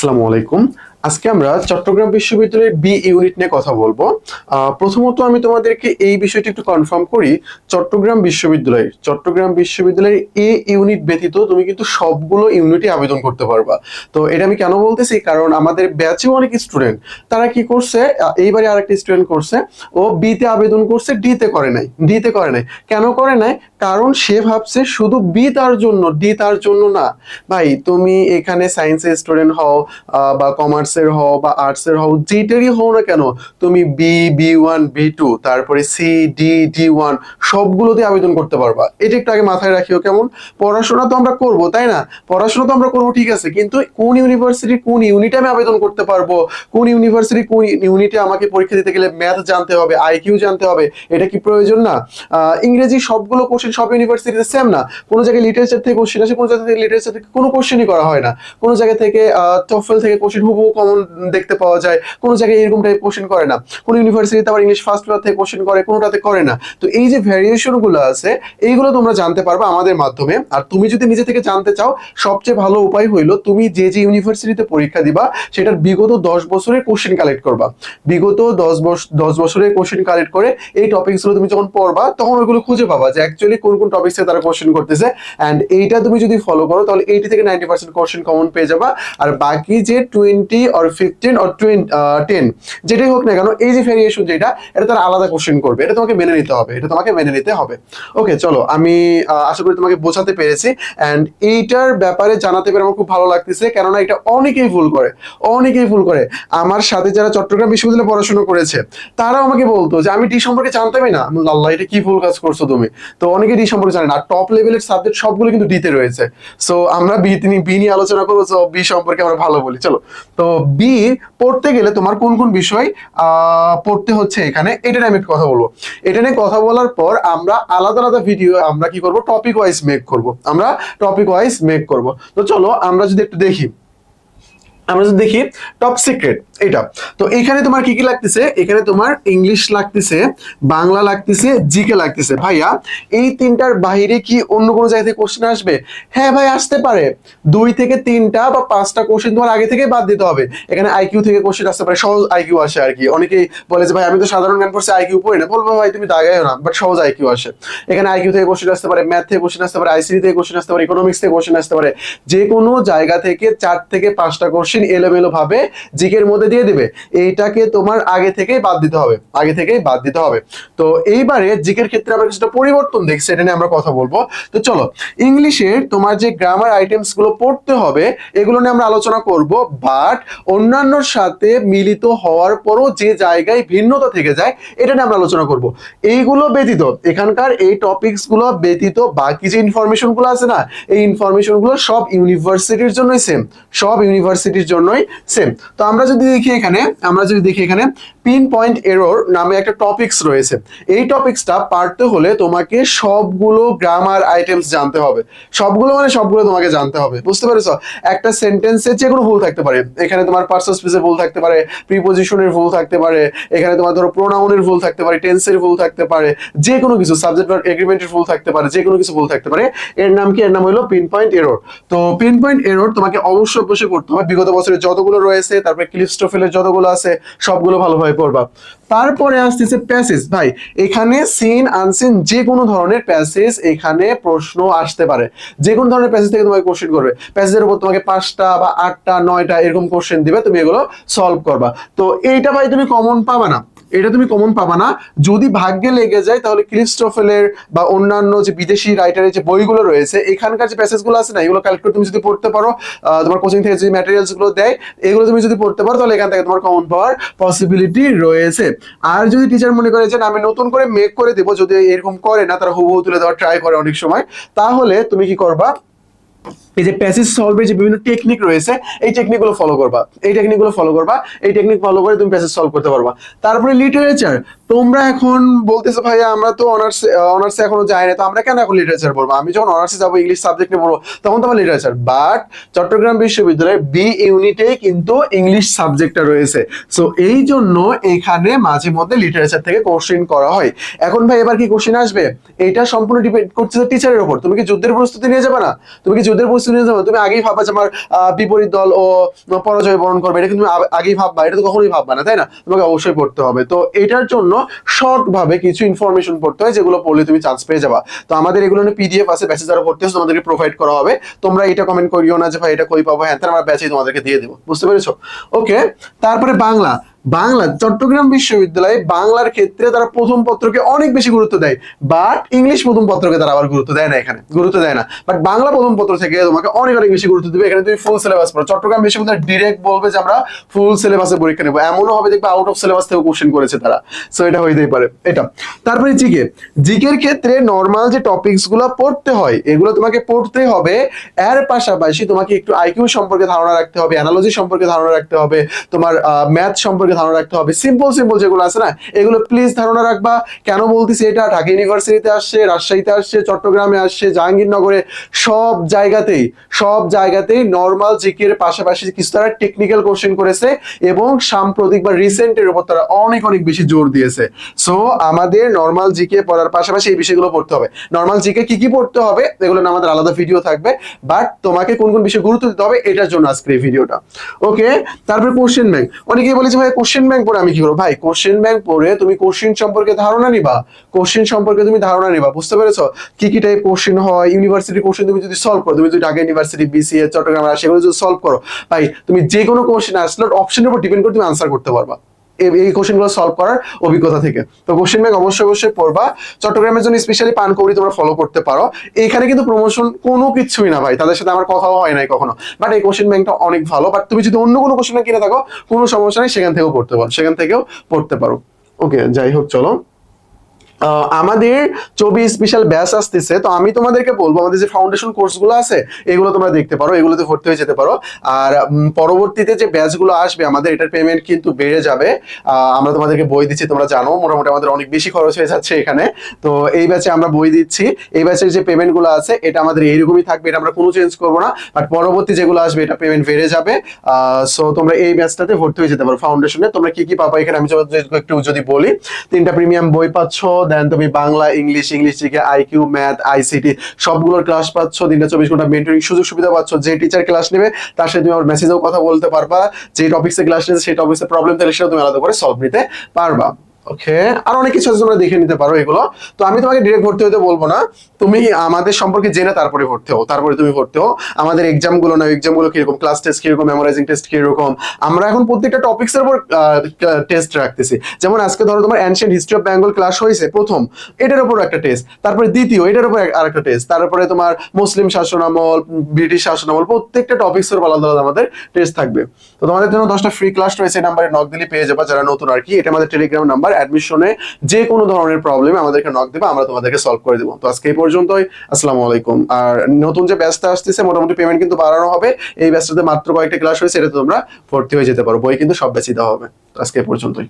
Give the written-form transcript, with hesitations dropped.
আসসালামু আলাইকুম। আজকে আমরা চট্টগ্রাম বিশ্ববিদ্যালয়ের বি ইউনিট নিয়ে কথা বলবো। প্রথমত আমি তোমাদেরকে এই বিষয়টি একটু কনফার্ম করি। চট্টগ্রাম বিশ্ববিদ্যালয়ের এ ইউনিট ব্যতীত তুমি কিন্তু সবগুলো ইউনিটে আবেদন করতে পারবা। তো এটা আমি কেন বলতেছি, কারণ আমাদের ব্যাচেও অনেক স্টুডেন্ট তারা কি করছে, এইবারে আরেকটা স্টুডেন্ট করছে, ও বি তে আবেদন করছে, ডি তে করে নাই। কেন করে নাই? কারণ সে ভাবছে শুধু বি তার জন্য, ডি তার জন্য না। ভাই তুমি এখানে সায়েন্সের স্টুডেন্ট হও বা কমার্সের হও বা আর্টসের হও, যেটারই হও না কেন, তুমি বি ওয়ান বি টু তারপরে সি ডি ওয়ান সবগুলোতে আবেদন করতে পারবা। এটা একটু আগে মাথায় রাখিও কেমন। পড়াশোনা তো আমরা করবো, তাই না? পড়াশোনা তো আমরা করবো, ঠিক আছে, কিন্তু কোন ইউনিভার্সিটি কোন ইউনিটে আমি আবেদন করতে পারবো, কোন ইউনিভার্সিটি কোন ইউনিটে আমাকে পরীক্ষা দিতে গেলে ম্যাথ জানতে হবে, আইকিউ জানতে হবে, এটা কি প্রয়োজন না? ইংরেজি সবগুলো কোশ্চেন সব ইউনিভার্সিটিতে সেম না। কোনো জায়গায় লিটারেচার থেকে কোশ্চেন আসে, কোনো জায়গা থেকে লিটারেচার থেকে কোনো কোশ্চেনই করা হয় না। কোনো জায়গা থেকে টফেল থেকে কোশ্চেন হুবহু কমন দেখতে পাওয়া যায়, কোনো জায়গায় এরকম টাইপ কোশ্চেন করে না। কোনো ইউনিভার্সিটিতে আবার ইংলিশ ফার্স্ট পেপার থেকে কোশ্চেন করে, কোনোটাতে করে না। তো এই যে ভ্যারিয়েশন গুলো আছে, এইগুলো তোমরা জানতে পারবে আমাদের মাধ্যমে। আর তুমি যদি নিজে থেকে জানতে চাও, সবচেয়ে ভালো উপায় হইলো তুমি যে যে ইউনিভার্সিটিতে পরীক্ষা দিবা সেটার বিগত 10 বছরের কোশ্চেন কালেক্ট করবা। বিগত 10 বছরের কোশ্চেন কালেক্ট করে এই টপিকস গুলো তুমি যখন পড়বা, তখন ওইগুলো খুঁজে পাবা যে অ্যাকচুয়ালি কোন কোন টপিক্সে তারা কোশ্চেন করতেছে। অ্যান্ড এইটা তুমি যদি ফলো করো, তাহলে 80 থেকে 90% কোশ্চেন কমন পেয়ে যাবা। আর বাকি যে 20 or 15 or 10 যেটাই হোক না কেন, এই যে ভেরিয়েশন যেটা, এটা তারা আলাদা কোশ্চেন করবে। এটা তোমাকে মেনে নিতে হবে, ওকে চলো, আমি আশা করি তোমাকে বোঝাতে পেরেছি। অ্যান্ড এইটার ব্যাপারে জানাতে পেরে আমার খুব ভালো লাগতেছে, কেননা এটা অনেকেই ভুল করে। আমার সাথে যারা চট্টগ্রাম বিশ্ববিদ্যালয়ে পড়াশোনা করেছে, তারা আমাকে বলতো যে আমি ডি সম্পর্কে জানতামই না। আল্লাহ, এটা কি ভুল কাজ করছো তুমি। তো অনেকে ডি সম্পর্কে জানে না। টপ লেভেলের সাবজেক্ট সবগুলো কিন্তু ডিতে রয়েছে। সো আমরা বি নিয়ে আলোচনা করবো, সো বি সম্পর্কে আমরা ভালো বলি, চলো। তো বি পড়তে গেলে তোমার কোন কোন বিষয় পড়তে হচ্ছে এখানে, এটা নিয়ে আমি একটু কথা বলবো। এটা নিয়ে কথা বলার পর আমরা আলাদা আলাদা ভিডিও আমরা কি করব, টপিক ওয়াইজ মেক করব। তো চলো আমরা যদি দেখি টপ সিক্রেট এটা। তো এখানে তোমার কি কি লাগতেছে, এখানে তোমার ইংলিশ লাগতেছে, বাংলা লাগতেছে, জিকে লাগতেছে। ভাইয়া এই তিনটার বাইরে কি অন্য কোনো জায়গা থেকে কোশ্চেন আসবে? হ্যাঁ ভাই, আসতে পারে। 2 থেকে 3টা বা 5টা কোশ্চেন তোমার আগে থেকে বাদ দিতে হবে। এখানে আইকিউ থেকে কোশ্চেন আসতে পারে, সহজ আইকিউ আসে আর কি। অনেকেই বলে যে ভাই আমি তো সাধারণ জ্ঞান পড়ছি, আইকিউ পড়ি না। বলবো ভাই তুমি দাগাইও না, বাট সহজ আইকিউ আসে। এখানে আইকিউ থেকে কোশ্চেন আসতে পারে, ম্যাথ থেকে কোশ্চেন আসতে পারে, আইসিটি থেকে কোশ্চেন আসতে পারে, ইকোনমিক্স থেকে কোশ্চেন আসতে পারে। যে কোনো জায়গা থেকে 4 থেকে 5টা কোশ্চেন এলোমেলো ভাবে জিকের মধ্যে দিয়ে দিবে। এইটাকে তোমার আগে থেকেই বাদ দিতে হবে। তো এইবারে জিকের ক্ষেত্রে আমরা কিছুটা পরিবর্তন দেখছি, এটা নিয়ে আমরা কথা বলবো। তো চলো, ইংলিশের তোমার যে গ্রামার আইটেমস গুলো পড়তে হবে, এগুলো নিয়ে আমরা আলোচনা করব। বাট অন্যান্যর সাথে মিলিত হওয়ার পরও যে জায়গায় ভিন্নতা থেকে যায়, এটা নিয়ে আমরা আলোচনা করব। এইগুলো ব্যতীত, এখানকার এই টপিকস গুলো ব্যতীত বাকি যে ইনফরমেশন গুলো আছে না, এই ইনফরমেশন গুলো সব ইউনিভার্সিটির জন্যই সেম। তো আমরা যদি দেখি এখানে পিন পয়েন্ট এরর নামে একটা টপিকস রয়েছে। এই টপিকসটা পারতে হলে তোমাকে সবগুলো গ্রামার আইটেমস জানতে হবে। সবগুলো মানে সবগুলো তোমাকে জানতে হবে, বুঝতে পেরেছো? একটা সেন্টেন্সে যে কোনো ভুল থাকতে পারে। এখানে তোমার পার্সন স্পেসের ভুল থাকতে পারে, প্রিপোজিশনের ভুল থাকতে পারে, এখানে তোমার ধরো প্রোনাউনের ভুল থাকতে পারে, টেন্সের ভুল থাকতে পারে, যে কোনো কিছু, সাবজেক্ট ভার্ব এগ্রিমেন্টের ভুল থাকতে পারে, যে কোনো কিছু ভুল থাকতে পারে। এর নাম কি? এর নাম হলো পিন পয়েন্ট এরর। তো পিন পয়েন্ট এরর তোমাকে অবশ্যই বসে করতে হবে। বিগত বছরের যতগুলো রয়েছে, তারপরে ক্লিস্টোফেলের যতগুলো আছে, সবগুলো ভালোভাবে পড়বা। তারপরে আসতেছে প্যাসেজ। ভাই এখানে সিন আনসিন যে কোনো ধরনের প্যাসেজ এখানে প্রশ্ন আসতে পারে। যে কোনো ধরনের প্যাসেজ থেকে তোমাকে কোশ্চেন করবে। প্যাসেজের উপর তোমাকে 5টা বা 8টা 9টা এরকম কোশ্চেন দিবে, তুমি এগুলো সলভ করবা। তো এইটা ভাই তুমি কমন পাবা না, যদি ভাগ্যে লেগে যায়, তাহলে ক্রিস্টোফেলের বা অন্যান্য যে বিদেশি রাইটারের যে বইগুলো রয়েছে, এখানকার যে প্যাসেজগুলো আছে না, এগুলো কালেক্ট করে তুমি যদি পড়তে পারো, তোমার কোচিং থেকে যে ম্যাটেরিয়ালস গুলো দেয়, এগুলো তুমি যদি পড়তে পারো, তাহলে এখান থেকে তোমার কমন পাওয়ার পসিবিলিটি রয়েছে। আর যদি টিচার মনে করে যে আমি নতুন করে মেক করে দেবো, যদি এরকম করে না, তারা হুবহু তুলে দেওয়ার ট্রাই করে অনেক সময়, তাহলে তুমি কি করবা, এই যে প্যাসেজ সলভের যে বিভিন্ন টেকনিক রয়েছে, এই টেকনিক ফলো করে তুমি প্যাসেজ সলভ করতে পারবা। তারপরে লিটারেচার। তোমরা এখন বলতেছো ভাইয়া আমরা তো অনার্সে এখনো যাই না, তো আমরা কেন এখন লিটারেচার পড়বো? আমি যখন অনার্সে যাবো, ইংলিশ সাবজেক্ট নিয়ে পড়বো, তখন তো আমার লিটারেচার। বাট চট্টগ্রাম বিশ্ববিদ্যালয়ে বি ইউনিটে কিন্তু ইংলিশ সাবজেক্টটা রয়েছে। সো এই জন্য এখানে মাঝে মধ্যে লিটারেচার থেকে কোশ্চেন করা হয়। এখন ভাই এবার কি কোশ্চেন আসবে, এটা সম্পূর্ণ ডিপেন্ড করছে টিচারের উপর। তুমি কি যুদ্ধের প্রস্তুতি নিয়ে যাবে না? তুমি কি যুদ্ধের স্টুডেন্ট তুমি আগেই ভাববা যে আমার বিপরীত দল ও পরাজয় বরণ করবে, এটা কিন্তু তুমি আগেই ভাববা? এটা তো কখনোই ভাববা না, তাই না? তোমাকে অবশ্যই পড়তে হবে। তো এটার জন্য শর্ট ভাবে কিছু ইনফরমেশন পড়তে হয়, যেগুলো পড়লে তুমি চান্স পেয়ে যাবা। তো আমাদের এগুলো পিডিএফ আছে, ব্যাচে যারা ভর্তি আছে তোমাদেরকে প্রোভাইড করা হবে। তোমরা এটা কমেন্ট করিও না যে ভাই এটা কই পাবো, হ্যাঁ আমরা ব্যাচেই তোমাদেরকে দিয়ে দেবো। বুঝতে পেরেছো? ওকে। তারপরে বাংলা। বাংলা চট্টগ্রাম বিশ্ববিদ্যালয়ে বাংলার ক্ষেত্রে তারা প্রথম পত্রকে অনেক বেশি গুরুত্ব দেয়, বাট ইংলিশ প্রথম পত্রকে তারা আবার গুরুত্ব দেয় না, এখানে গুরুত্ব দেয় না। বাট বাংলা প্রথম পত্র থেকে তোমাকে অনেক অনেক বেশি গুরুত্ব দিবে। এখানে তুমি ফুল সিলেবাস পড়ো। চট্টগ্রাম বিশ্ববিদ্যালয় ডিরেক্ট বলবে যে আমরা ফুল সিলেবাসে পরীক্ষা নেবো, এমনও হবে দেখবে আউট অফ সিলেবাস থেকে কোশ্চেন করেছে তারা। সো এটা হইতেই পারে এটা। তারপরে জিকে। জিকের ক্ষেত্রে নর্মাল যে টপিকস গুলো পড়তে হয় এগুলো তোমাকে পড়তে হবে, এর পাশাপাশি তোমাকে একটু আইকিউ সম্পর্কে ধারণা রাখতে হবে, অ্যানালজি সম্পর্কে ধারণা রাখতে হবে, তোমার ম্যাথ সম্পর্কে ধারণা রাখতে হবে। সিম্পল সিম্পল যেগুলো আছে না, এগুলো প্লিজ ধারণা রাখবা। কেন বলতেছি এটা? ঢাকা ইউনিভার্সিটিতে আসছে, রাজশাহীতে আসছে, চট্টগ্রামে আসছে, জাহাঙ্গীরনগরে, সব জায়গাতেই নর্মাল জিকে এর পাশাপাশি কিছু তারা টেকনিক্যাল কোশ্চেন করেছে এবং সাম্প্রতিক বা রিসেন্টের উপর তারা অনেক অনেক বেশি জোর দিয়েছে। সো আমাদের নর্মাল জিকে পড়ার পাশাপাশি এই বিষয়গুলো পড়তে হবে। নর্মাল জিকে কি কি পড়তে হবে এগুলো না আমাদের আলাদা ভিডিও থাকবে, বাট তোমাকে কোন কোন বিষয়ে গুরুত্ব দিতে হবে এটার জন্য আজকে এই ভিডিওটা। ওকে। তারপরে কোশ্চেন ব্যাংক। অনেকেই বলেছে ভাই কোশ্চেন ব্যাংক পড়ে আমি কি করবো? ভাই কোশ্চেন ব্যাংক পড়ে তুমি কোশ্চেন সম্পর্কে ধারণা নিবা, বুঝতে পেরেছো? কি কি টাইপ কোশ্চেন হয়, ইউনিভার্সিটি কোশ্চেন তুমি যদি সলভ করো, তুমি যদি ঢাকা ইউনিভার্সিটি, বিসিএস, চট্টগ্রাম, সেগুলো যদি সলভ করো, ভাই তুমি যে কোনো কোশ্চেন আসলে অপশনের উপর ডিপেন্ড করে তুমি আনসার করতে পারবা এই কোশ্চেন গুলো সলভ করার অভিজ্ঞতা থেকে। তো কোশ্চেন ব্যাংক অবশ্যই পড়বা। চট্টগ্রামের জন্য স্পেশালি পানকৌড়ি তোমরা ফলো করতে পারো। এখানে কিন্তু প্রমোশন কোনো কিছুই না ভাই, তাদের সাথে আমার কথাও হয় নাই কখনো, বাট এই কোশ্চেন ব্যাংকটা অনেক ভালো। বাট তুমি যদি অন্য কোনো কোশ্চেন ব্যাংক কিনে থাকো কোনো সমস্যা নেই, সেখান থেকেও পড়তে পারো। ওকে, যাই হোক চলো। আমাদের 24 স্পেশাল ব্যাচ আসতেছে, তো আমি তোমাদেরকে বলবো আমাদের যে ফাউন্ডেশন কোর্সগুলো আছে এগুলো তোমরা দেখতে পারো, এগুলোতে ভর্তি হয়ে যেতে পারো। আর পরবর্তীতে যে ব্যাচগুলো আসবে আমাদের এটার পেমেন্ট কিন্তু বেড়ে যাবে। আমরা তোমাদেরকে বই দিচ্ছি, তোমরা জানো মোটামুটি আমাদের অনেক বেশি খরচ হয়ে যাচ্ছে এখানে। তো এই ব্যাচে আমরা বই দিচ্ছি, এই ব্যাচের যে পেমেন্টগুলো আছে এটা আমাদের এইরকমই থাকবে, এটা আমরা কোনো চেঞ্জ করবো না। বাট পরবর্তী যেগুলো আসবে এটা পেমেন্ট বেড়ে যাবে। সো তোমরা এই ব্যাচটাতে ভর্তি হয়ে যেতে পারো। ফাউন্ডেশনে তোমরা কি কি পাবা এখানে আমি একটু যদি বলি, 3টা প্রিমিয়াম বই পাচ্ছ, দেন তুমি Bangla, English GK, IQ, math, ICT সবগুলোর ক্লাস পাচ্ছ, 24 ঘন্টা মেন্টরিং সুযোগ সুবিধা পাচ্ছ। যে টিচার ক্লাস নেবে তার সাথে তুমি আমার মেসেজেও কথা বলতে পারবা, যে টপিক্সে ক্লাস নিতে সেই টপিক্সে প্রবলেম থাকলে সেটা তুমি আলাদা করে সলভ নিতে পারবা। ওকে। আর অনেক কিছু আছে তোমরা দেখে নিতে পারো এগুলো। তো আমি তোমাকে ডিরেক্ট ভর্তি হতে বলবো না, তুমি আমাদের সম্পর্কে জেনে তারপরে তুমি ভর্তি হও। আমাদের এক্সাম গুলো কিরকম, ক্লাস টেস্ট কিরকম, মেমোরাইজিং টেস্ট কিরকম, আমরা এখন প্রত্যেকটা টপিক্স এর উপর টেস্ট রাখতেছি। যেমন আজকে ধরো তোমার ancient history of Bengal class হয়েছে প্রথম, এটার উপর একটা টেস্ট, তারপরে দ্বিতীয় এটার উপর আরেকটা টেস্ট, তারপরে তোমার মুসলিম শাসনামল, ব্রিটিশ শাসনামল, প্রত্যেকটা টপিক্স এর আলাদা আলাদা আমাদের টেস্ট থাকবে। তো তোমাদের জন্য 10টা ফ্রি ক্লাস রয়েছে, এই নাম্বারে নক দিলে পেয়ে যাবা, যারা নতুন আর কি। এটা আমাদের টেলিগ্রাম নাম্বার। অ্যাডমিশনে যে কোনো ধরনের প্রবলেম আমাদেরকে নক দিবা, আমরা তোমাদেরকে সলভ করে দেবো। তো আজকে এই পর্যন্তই, আসসালামু আলাইকুম। আর নতুন যে ব্যাচটা আসতেছে মোটামুটি পেমেন্ট কিন্তু বাড়ানো হবে। এই ব্যাচটাতে মাত্র কয়েকটা ক্লাস হয়েছে, এটা তোমরা ভর্তি হয়ে যেতে পারো, বই কিন্তু সব ব্যাচই দেওয়া হবে। তো আজকে এই পর্যন্তই।